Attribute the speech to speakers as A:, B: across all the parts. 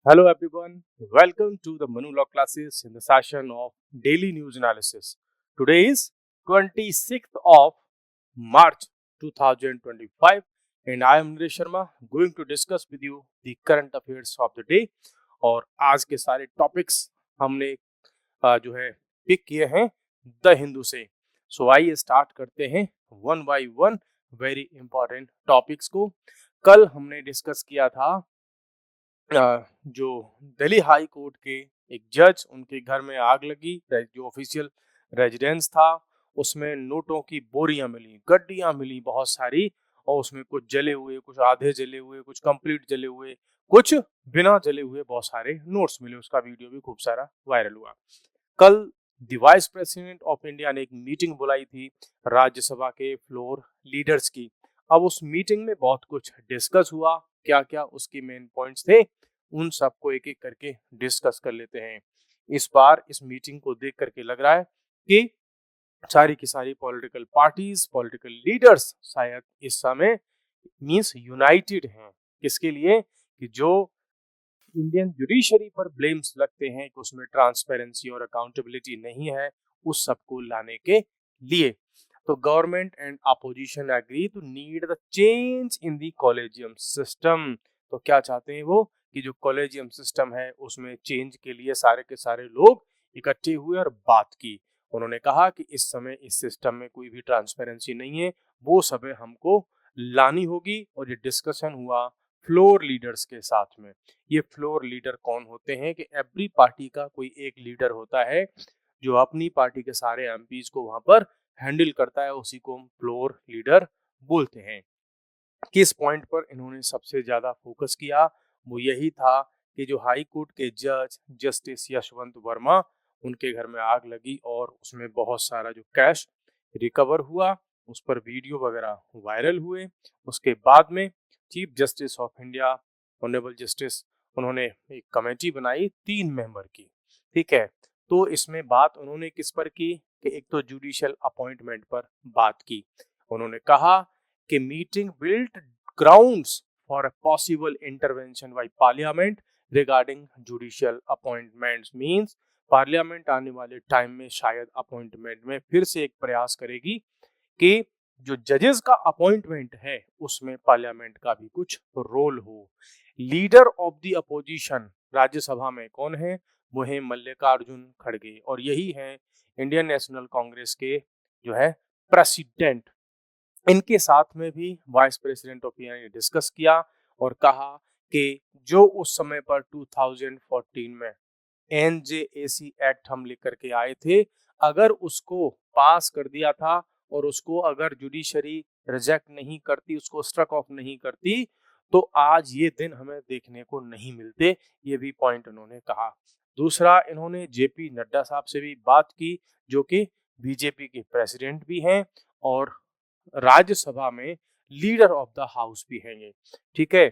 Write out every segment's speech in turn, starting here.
A: Hello everyone, welcome to the Manu Law classes in the session of Daily News Analysis. Today is 26th of March 2025 and I am Nilesh Sharma going to discuss with you the current affairs of the day और आज के सारे topics हमने जो है pick किए हैं the Hindu से। सो आइए स्टार्ट करते हैं one by one very important topics को। कल हमने डिस्कस किया था जो दिल्ली हाई कोर्ट के एक जज उनके घर में आग लगी, जो ऑफिशियल रेजिडेंस था उसमें नोटों की बोरियां मिली, गड्डियां मिली बहुत सारी, और उसमें कुछ जले हुए, कुछ आधे जले हुए, कुछ कंप्लीट जले हुए, कुछ बिना जले हुए बहुत सारे नोट्स मिले। उसका वीडियो भी खूब सारा वायरल हुआ। कल the vice president of India ने एक मीटिंग बुलाई थी राज्यसभा के फ्लोर लीडर्स की। अब उस मीटिंग में बहुत कुछ डिस्कस हुआ, क्या क्या उसके मेन पॉइंट्स थे उन सबको एक एक करके डिस्कस कर लेते हैं। इस बार इस मीटिंग को देख करके लग रहा है कि सारी की सारी पॉलिटिकल पार्टीज, पॉलिटिकल लीडर्स शायद इस समय मींस यूनाइटेड हैं। किसके लिए? कि जो इंडियन जुडिशरी पर ब्लेम्स लगते हैं कि उसमें ट्रांसपेरेंसी और अकाउंटेबिलिटी नहीं है, उस सबको लाने के लिए। तो government and opposition agree to need the change in the collegium system. तो क्या चाहते हैं वो? कि जो कॉलेजियम सिस्टम है उसमें चेंज के लिए सारे के सारे लोग इकट्ठे हुए और बात की। उन्होंने कहा कि इस समय इस सिस्टम में कोई भी ट्रांसपेरेंसी नहीं है, वो सब हमको लानी होगी। और ये डिस्कशन हुआ फ्लोर लीडर्स के साथ में। ये फ्लोर लीडर कौन होते हैं? कि एवरी पार्टी का कोई एक लीडर होता है जो अपनी पार्टी के सारे एमपीज को वहां पर हैंडल करता है, उसी को हम फ्लोर लीडर बोलते हैं। किस पॉइंट पर इन्होंने सबसे ज्यादा फोकस किया? वो यही था कि जो हाई कोर्ट के जज जस्टिस यशवंत वर्मा, उनके घर में आग लगी और उसमें बहुत सारा जो कैश रिकवर हुआ, उस पर वीडियो वगैरह वायरल हुए। उसके बाद में chief justice of India honourable justice, उन्होंने एक कमेटी बनाई 3 मेंबर की। ठीक है, तो इसमें बात उन्होंने किस पर की? कि एक तो जुडिशियल अपॉइंटमेंट पर बात की। उन्होंने कहा कि meeting built grounds for a possible intervention by parliament regarding judicial appointments. Means parliament आने वाले टाइम में शायद अपॉइंटमेंट में फिर से एक प्रयास करेगी कि जो जजेस का अपॉइंटमेंट है उसमें पार्लियामेंट का भी कुछ रोल हो। Leader of the opposition Rajya Sabha में कौन है? वो है मल्लिकार्जुन खड़गे, और यही है इंडियन नेशनल कांग्रेस के जो है प्रेसिडेंट। इनके साथ में भी वाइस प्रेसिडेंट ऑफ इंडिया ने डिस्कस किया और कहा कि जो उस समय पर 2014 में एनजेएसी एक्ट हम लेकर के आए थे, अगर उसको पास कर दिया था और उसको अगर जुडिशरी रिजेक्ट नहीं करती, उसको स्ट्रक ऑफ नहीं करती, तो आज ये दिन हमें देखने को नहीं मिलते। ये भी पॉइंट उन्होंने कहा। दूसरा, इन्होंने जेपी नड्डा साहब से भी बात की, जो कि बीजेपी के प्रेसिडेंट भी हैं और राज्यसभा में लीडर ऑफ द हाउस भी हैं ये। ठीक है,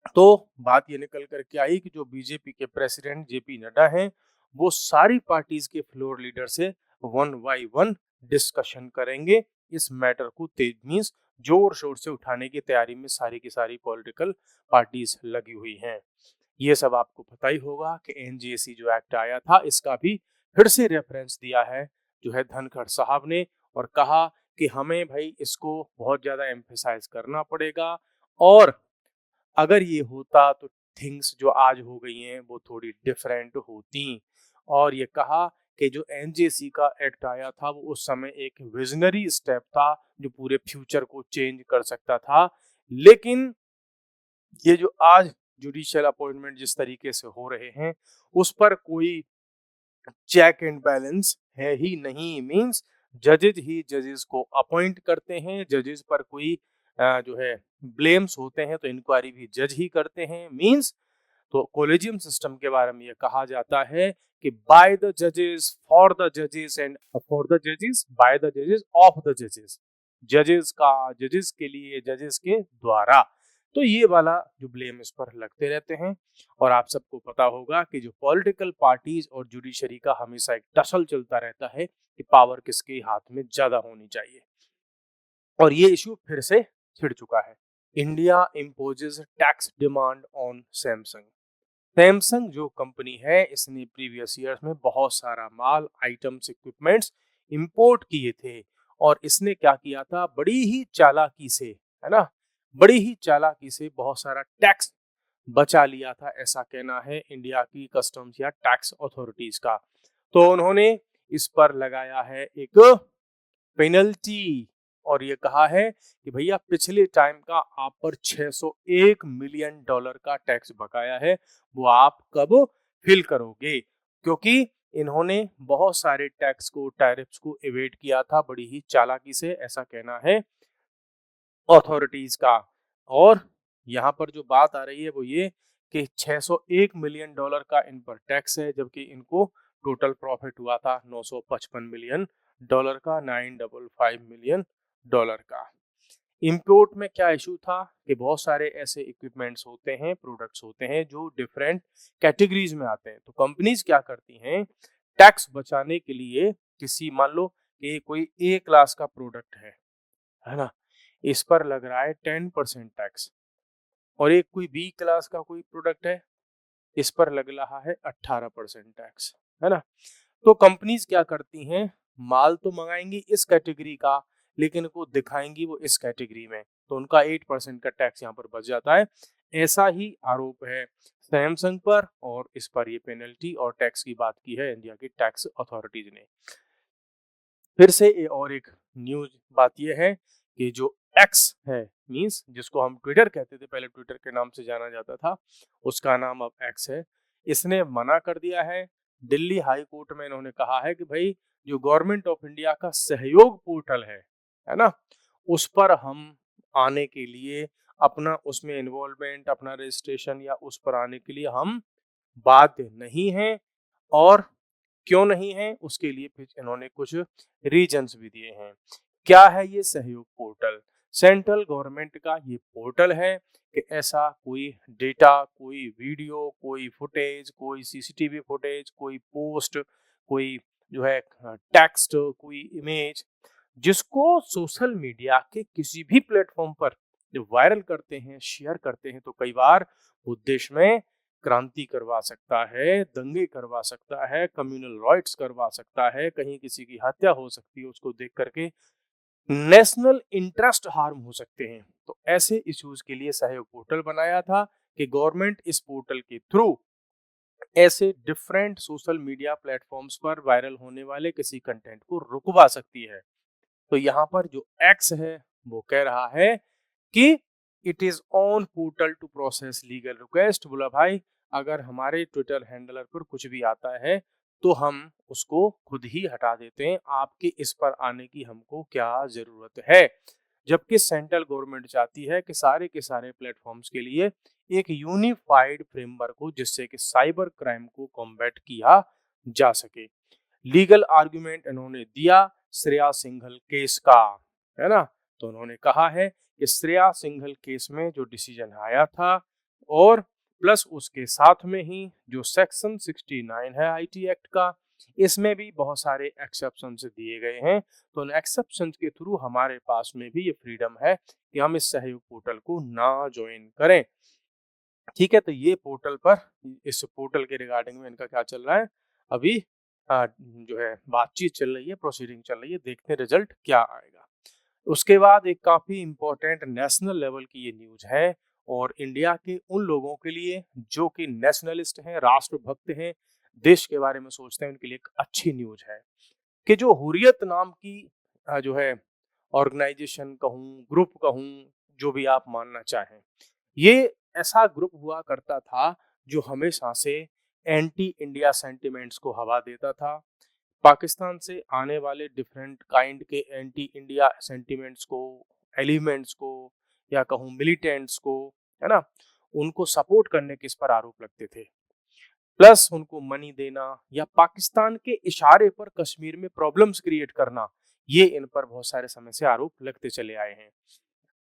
A: तो बात ये निकल करके आई कि जो बीजेपी के प्रेसिडेंट जेपी नड्डा हैं, वो सारी पार्टीज के फ्लोर लीडर से वन बाय वन डिस्कशन करेंगे। इस मैटर को तेज मींस जोर शोर से उठाने की तैयारी में सारी की सारी पॉलिटिकल पार्टीज लगी हुई हैं। ये सब आपको पता ही होगा कि एनजीएसी जो एक्ट आया था, इसका भी फिर से रेफरेंस दिया है जो है धनखड़ साहब ने, और कहा कि हमें भाई इसको बहुत ज्यादा एम्फेसाइज करना पड़ेगा, और अगर ये होता तो थिंग्स जो आज हो गई हैं वो थोड़ी डिफरेंट होती। और ये कहा कि जो एनजेसी का एक्ट आया था वो उस समय एक विजनरी स्टेप था जो पूरे फ्यूचर को चेंज कर सकता था, लेकिन ये जो आज जुडिशियल अपॉइंटमेंट जिस तरीके से हो रहे हैं उस पर कोई चेक एंड बैलेंस है ही नहीं। मींस जजेज ही जजेस को अपॉइंट करते हैं, जजेस पर कोई जो है ब्लेम्स होते हैं तो इंक्वायरी भी जज ही करते हैं। मींस तो कॉलेजियम सिस्टम के बारे में ये कहा जाता है कि बाय द जजेस फॉर द जजेस एंड फॉर द जजेस बाय द जजेस ऑफ द जजेस। जजेस का जजेस के लिए, जजेस के द्वारा। तो ये वाला जो ब्लेम इस पर लगते रहते हैं। और आप सबको पता होगा कि जो पॉलिटिकल पार्टीज और जुडिशरी का हमेशा एक टसल चलता रहता है कि पावर किसके हाथ में ज्यादा होनी चाहिए, और ये इश्यू फिर से छिड़ चुका है। India imposes tax demand on Samsung. Samsung जो कंपनी है इसने प्रीवियस ईयर्स में बहुत सारा माल, आइटम्स, इक्विपमेंट्स इंपोर्ट किए थे और इसने क्या किया था, बड़ी ही चालाकी से, है ना, बड़ी ही चालाकी से बहुत सारा टैक्स बचा लिया था, ऐसा कहना है इंडिया की कस्टम्स या टैक्स अथॉरिटीज का। तो उन्होंने इस पर लगाया है एक पेनल्टी और ये कहा है कि भैया पिछले टाइम का आप पर $601 मिलियन का टैक्स बकाया है, वो आप कब फिल करोगे, क्योंकि इन्होंने बहुत सारे टैक्स को, टैरिफ्स को एवेड किया था बड़ी ही चालाकी से, ऐसा कहना है अथॉरिटीज का। और यहाँ पर जो बात आ रही है वो ये कि $601 मिलियन का इन पर टैक्स है, जबकि इनको टोटल प्रॉफिट हुआ था $955 मिलियन का, $955 मिलियन का। इंपोर्ट में क्या इशू था कि बहुत सारे ऐसे इक्विपमेंट्स होते हैं, प्रोडक्ट्स होते हैं जो डिफरेंट कैटेगरीज में आते हैं। तो कंपनीज क्या करती हैं, टैक्स बचाने के लिए, किसी मान लो कि कोई ए क्लास का प्रोडक्ट है ना, इस पर लग रहा है 10% टैक्स, और एक कोई बी क्लास का कोई प्रोडक्ट है, इस पर लग रहा है 18% टैक्स, है ना। तो कंपनीज क्या करती हैं, माल तो मंगाएंगी इस कैटेगरी का, लेकिन को दिखाएंगी वो इस कैटेगरी में, तो उनका 8% का टैक्स यहाँ पर बच जाता है। ऐसा ही आरोप है सैमसंग पर, और इस पर ये पेनल्टी और टैक्स की बात की है इंडिया की टैक्स अथॉरिटीज ने। फिर से और एक न्यूज बात यह है कि जो एक्स है, मींस जिसको हम ट्विटर कहते थे, पहले ट्विटर के नाम से जाना जाता था, उसका नाम अब एक्स है, इसने मना कर दिया है। दिल्ली हाई कोर्ट में इन्होंने कहा है कि भाई जो गवर्नमेंट ऑफ इंडिया का सहयोग पोर्टल है ना, उस पर हम आने के लिए अपना उसमें इन्वॉल्वमेंट, अपना रजिस्ट्रेशन या उस पर आने के लिए हम बाध्य नहीं हैं, और क्यों नहीं है उसके लिए फिर इन्होंने कुछ रीजंस भी दिए हैं। क्या है ये सहयोग पोर्टल, सेंट्रल गवर्नमेंट का ये पोर्टल है कि ऐसा कोई डेटा, कोई वीडियो, कोई फुटेज, कोई सीसीटीवी फुटेज, कोई पोस्ट, कोई जो है टेक्स्ट, कोई इमेज, जिसको सोशल मीडिया के किसी भी प्लेटफॉर्म पर जो वायरल करते हैं, शेयर करते हैं, तो कई बार वो देश में क्रांति करवा सकता है, दंगे करवा सकता है, कम्युनल राइट्स करवा सकता है, कहीं किसी की हत्या हो सकती है उसको देख करके, नेशनल इंटरेस्ट हार्म हो सकते हैं। तो ऐसे इश्यूज के लिए सहयोग पोर्टल बनाया था कि गवर्नमेंट इस पोर्टल के थ्रू ऐसे डिफरेंट सोशल मीडिया प्लेटफॉर्म्स पर वायरल होने वाले किसी कंटेंट को रुकवा सकती है। तो यहाँ पर जो एक्स है वो कह रहा है कि it is on portal to process legal request. बोला भाई अगर हमारे ट्विटर हैंडलर पर कुछ भी आता है तो हम उसको खुद ही हटा देते हैं, आपके इस पर आने की हमको क्या जरूरत है। जबकि सेंट्रल गवर्नमेंट चाहती है कि सारे के सारे प्लेटफॉर्म्स के लिए एक यूनिफाइड फ्रेमवर्क हो जिससे कि साइबर क्राइम को कॉम्बैट किया जा सके। लीगल आर्गुमेंट इन्होंने दिया श्रेया सिंघल केस का, है ना। तो उन्होंने कहा है कि श्रेया सिंघल केस में जो डिसीजन आया था, और प्लस उसके साथ में ही जो सेक्शन 69 है आईटी एक्ट का, इसमें भी बहुत सारे एक्सेप्शन दिए गए हैं। तो उन एक्सेप्शन के थ्रू हमारे पास में भी ये फ्रीडम है कि हम इस सहयोग पोर्टल को ना ज्वाइन करें। ठीक है, तो ये पोर्टल पर, इस पोर्टल के रिगार्डिंग में इनका क्या चल रहा है, अभी जो है बातचीत चल रही है, प्रोसीडिंग चल रही है, देखते हैं रिजल्ट क्या आएगा। उसके बाद एक काफी इंपॉर्टेंट नेशनल लेवल की ये न्यूज है, और इंडिया के उन लोगों के लिए जो कि नेशनलिस्ट हैं, राष्ट्रभक्त हैं, देश के बारे में सोचते हैं, उनके लिए एक अच्छी न्यूज है कि जो हुर्रियत नाम की जो है ऑर्गेनाइजेशन कहूँ, ग्रुप कहूँ, जो भी आप मानना चाहें, ये ऐसा ग्रुप हुआ करता था जो हमेशा से एंटी इंडिया सेंटिमेंट्स को हवा देता था। पाकिस्तान से आने वाले डिफरेंट काइंड के एंटी इंडिया सेंटिमेंट्स को, एलिमेंट्स को, या कहूँ मिलिटेंट्स को, है ना, उनको सपोर्ट करने के इस पर आरोप लगते थे। प्लस उनको मनी देना या पाकिस्तान के इशारे पर कश्मीर में प्रॉब्लम्स क्रिएट करना, ये इन पर बहुत सारे समय से आरोप लगते चले आए हैं।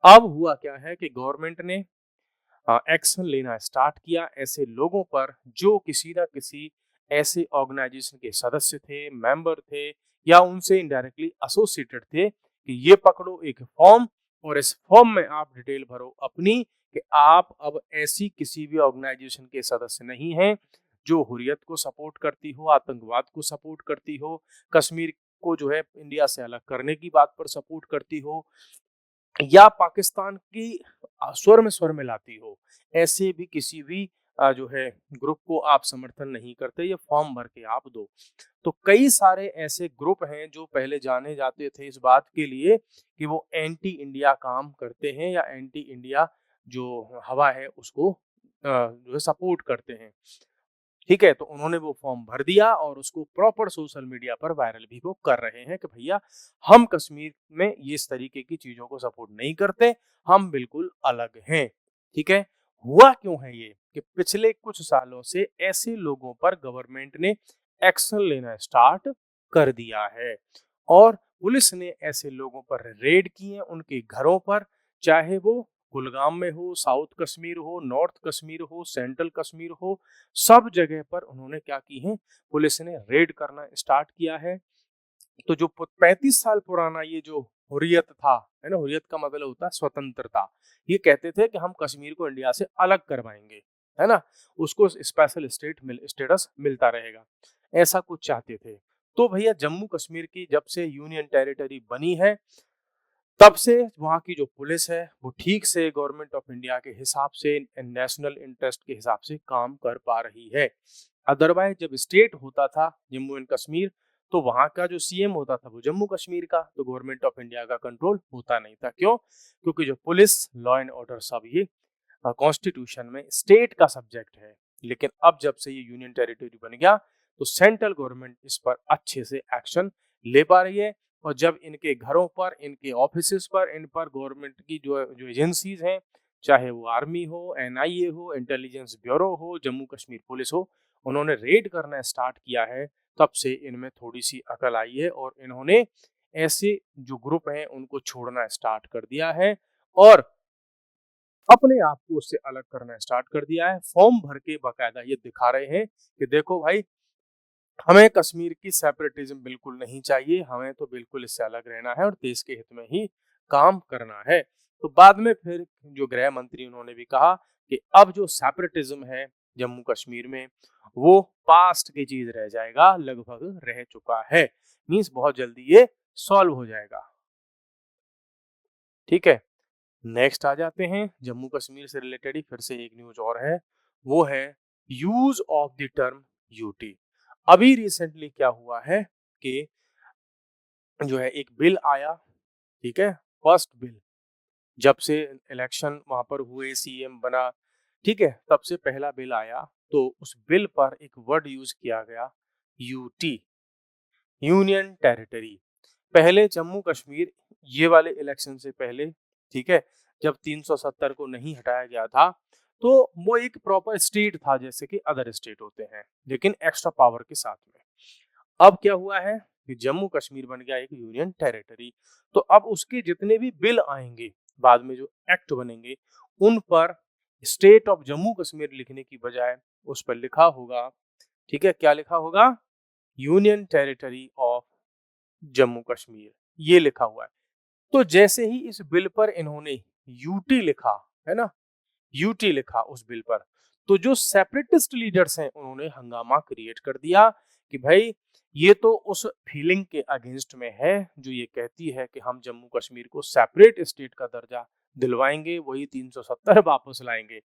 A: अब हुआ क्या है कि गवर्नमेंट ने एक्शन लेना स्टार्ट किया ऐसे लोगों पर जो किसी ना किसी ऐसे ऑर्गेनाइजेशन के सदस्य थे, मेंबर थे, या उनसे इनडायरेक्टली एसोसिएटेड थे, कि ये पकड़ो एक फॉर्म और इस फॉर्म में आप डिटेल भरो अपनी कि आप अब ऐसी किसी भी ऑर्गेनाइजेशन के सदस्य नहीं हैं जो हुर्रियत को सपोर्ट करती हो, आतंकवाद को सपोर्ट करती हो, कश्मीर को जो है इंडिया से अलग करने की बात पर सपोर्ट करती हो, या पाकिस्तान की स्वर में लाती हो। ऐसे भी किसी भी जो है ग्रुप को आप समर्थन नहीं करते, ये फॉर्म भर के आप दो। तो कई सारे ऐसे ग्रुप हैं जो पहले जाने जाते थे इस बात के लिए कि वो एंटी इंडिया काम करते हैं या एंटी इंडिया जो हवा है उसको जो है सपोर्ट करते हैं। ठीक है, तो उन्होंने वो फॉर्म भर दिया और उसको प्रॉपर सोशल मीडिया पर वायरल भी वो कर रहे हैं कि भैया हम कश्मीर में ये इस तरीके की चीजों को सपोर्ट नहीं करते, हम बिल्कुल अलग हैं। ठीक है, हुआ क्यों है ये कि पिछले कुछ सालों से ऐसे लोगों पर गवर्नमेंट ने एक्शन लेना स्टार्ट कर दिया है और पुलिस ने ऐसे लोगों पर रेड किए, उनके घरों पर, चाहे वो कुलगाम में हो, साउथ कश्मीर हो, नॉर्थ कश्मीर हो, सेंट्रल कश्मीर हो, सब जगह पर उन्होंने क्या की है, पुलिस ने रेड करना स्टार्ट किया है। तो जो 35 साल पुराना ये जो हुर्रियत था, है ना, हुर्रियत का मतलब होता है स्वतंत्रता, ये कहते थे कि हम कश्मीर को इंडिया से अलग करवाएंगे, है ना, उसको स्पेशल स्टेटस मिलता रहेगा, ऐसा कुछ चाहते थे। तो भैया जम्मू कश्मीर की जब से यूनियन टेरिटरी बनी है तब से वहाँ की जो पुलिस है वो ठीक से गवर्नमेंट ऑफ इंडिया के हिसाब से, नेशनल इंटरेस्ट के हिसाब से काम कर पा रही है। अदरवाइज जब स्टेट होता था जम्मू एंड कश्मीर, तो वहाँ का जो सीएम होता था वो जम्मू कश्मीर का, तो गवर्नमेंट ऑफ इंडिया का कंट्रोल होता नहीं था। क्यों? क्योंकि जो पुलिस, लॉ एंड ऑर्डर सब ये कॉन्स्टिट्यूशन में स्टेट का सब्जेक्ट है। लेकिन अब जब से ये यूनियन टेरिटरी बन गया तो सेंट्रल गवर्नमेंट इस पर अच्छे से एक्शन ले पा रही है और जब इनके घरों पर, इनके ऑफिसेस पर, इन पर गवर्नमेंट की जो जो एजेंसीज हैं, चाहे वो आर्मी हो, एनआईए हो, इंटेलिजेंस ब्यूरो हो, जम्मू कश्मीर पुलिस हो, उन्होंने रेड करना स्टार्ट किया है, तब से इनमें थोड़ी सी अकल आई है और इन्होंने ऐसे जो ग्रुप हैं उनको छोड़ना स्टार्ट कर दिया है और अपने आप को उससे अलग करना स्टार्ट कर दिया है। फॉर्म भर के बाकायदा ये दिखा रहे हैं कि देखो भाई, हमें कश्मीर की सेपरेटिज्म बिल्कुल नहीं चाहिए, हमें तो बिल्कुल इससे अलग रहना है और देश के हित में ही काम करना है। तो बाद में फिर जो गृह मंत्री उन्होंने भी कहा कि अब जो सेपरेटिज्म है जम्मू कश्मीर में वो पास्ट की चीज रह जाएगा, लगभग रह चुका है, मींस बहुत जल्दी ये सॉल्व हो जाएगा। ठीक है, नेक्स्ट आ जाते हैं जम्मू कश्मीर से रिलेटेड ही फिर से एक न्यूज और है, वो है use of the term UT. अभी रिसेंटली क्या हुआ है कि जो है एक बिल आया, ठीक है, फर्स्ट बिल, जब से इलेक्शन वहां पर हुए, सीएम बना, ठीक है, तब से पहला बिल आया, तो उस बिल पर एक वर्ड यूज किया गया, यूटी, यूनियन टेरिटरी। पहले जम्मू कश्मीर, ये वाले इलेक्शन से पहले, ठीक है, जब 370 को नहीं हटाया गया था तो वो एक प्रॉपर स्टेट था जैसे कि अदर स्टेट होते हैं, लेकिन एक्स्ट्रा पावर के साथ में। अब क्या हुआ है कि जम्मू कश्मीर बन गया एक यूनियन टेरिटरी, तो अब उसके जितने भी बिल आएंगे, बाद में जो एक्ट बनेंगे, उन पर स्टेट ऑफ जम्मू कश्मीर लिखने की बजाय उस पर लिखा होगा, ठीक है, क्या लिखा होगा, union territory of Jammu Kashmir, ये लिखा हुआ है। तो जैसे ही इस बिल पर इन्होंने यूटी लिखा, है ना, यूटी लिखा उस बिल पर, तो जो सेपरेटिस्ट लीडर्स हैं उन्होंने हंगामा क्रिएट कर दिया कि भाई ये तो उस फीलिंग के अगेंस्ट में है जो ये कहती है कि हम जम्मू कश्मीर को सेपरेट स्टेट का दर्जा दिलवाएंगे, वही 370 वापस लाएंगे,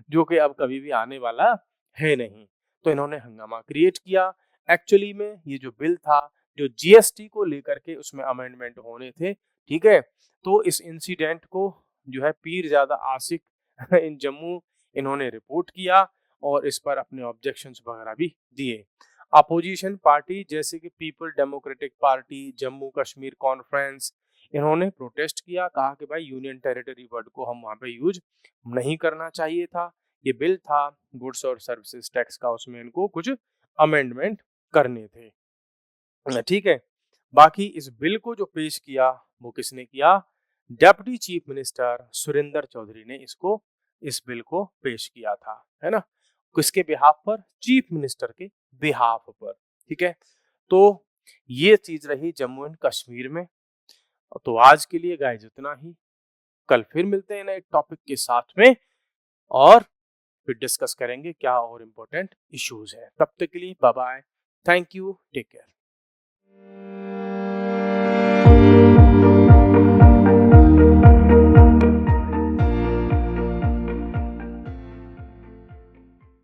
A: जो कि अब कभी भी आने वाला है नहीं। तो इन्होंने हंगामा क्रिएट किया। एक्चुअली में ये जो बिल था, जो जीएसटी को लेकर के उसमें अमेंडमेंट होने थे, ठीक है, तो इस इंसिडेंट को जो है पीर ज्यादा आशिक इन जम्मू, इन्होंने रिपोर्ट किया और इस पर अपने ऑब्जेक्शंस वगैरह भी दिए। अपोजिशन पार्टी जैसे कि people democratic party, Jammu Kashmir conference, इन्होंने प्रोटेस्ट किया, कहा कि भाई यूनियन टेरिटरी वर्ड को हम वहां पे यूज नहीं करना चाहिए था, ये बिल था गुड्स और सर्विसेज टैक्स का, उसमें इनको कुछ अमेंडमेंट करने थे। ठीक है, बाकी इस बिल को जो पेश किया वो किसने किया, deputy chief minister Surendra Chaudhary ने इसको, इस बिल को पेश किया था, है ना, किसके बिहाफ पर, चीफ मिनिस्टर के बिहाफ पर। ठीक है, तो ये चीज रही जम्मू एंड कश्मीर में। तो आज के लिए गाइस इतना ही, कल फिर मिलते हैं नए टॉपिक के साथ में। और फिर डिस्कस करेंगे क्या और इम्पोर्टेंट इश्यूज हैं। तब तक के लिए bye bye, thank you, take care.